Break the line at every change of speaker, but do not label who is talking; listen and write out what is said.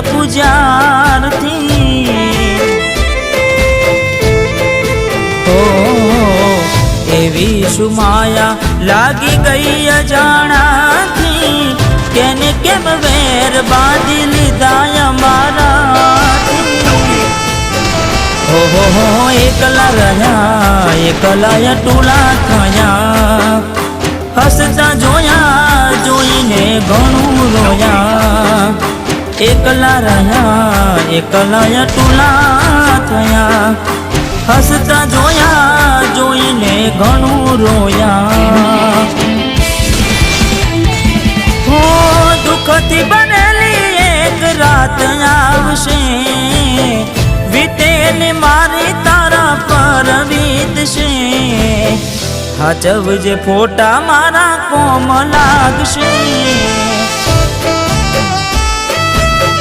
પૂજારથી હો એવી સુમાયા લાગી ગઈ અજાણાથી કેને કેમ વેર બાંધી લીધા અમારાથી હો એકલા રહ્યા એકલા ટોળા થયા હસતા જોયા જોઈને ઘણું રોયા એકલા રહ્યા એકલા ટોળા થયા હસતા જોયા જોઈને ઘણું રોયા હો દુઃખથી બનેલી એક રાત આવશે વીતેને મારી તારા પર વીતશે હાચવજે ફોટા મારા કોમ લાગશે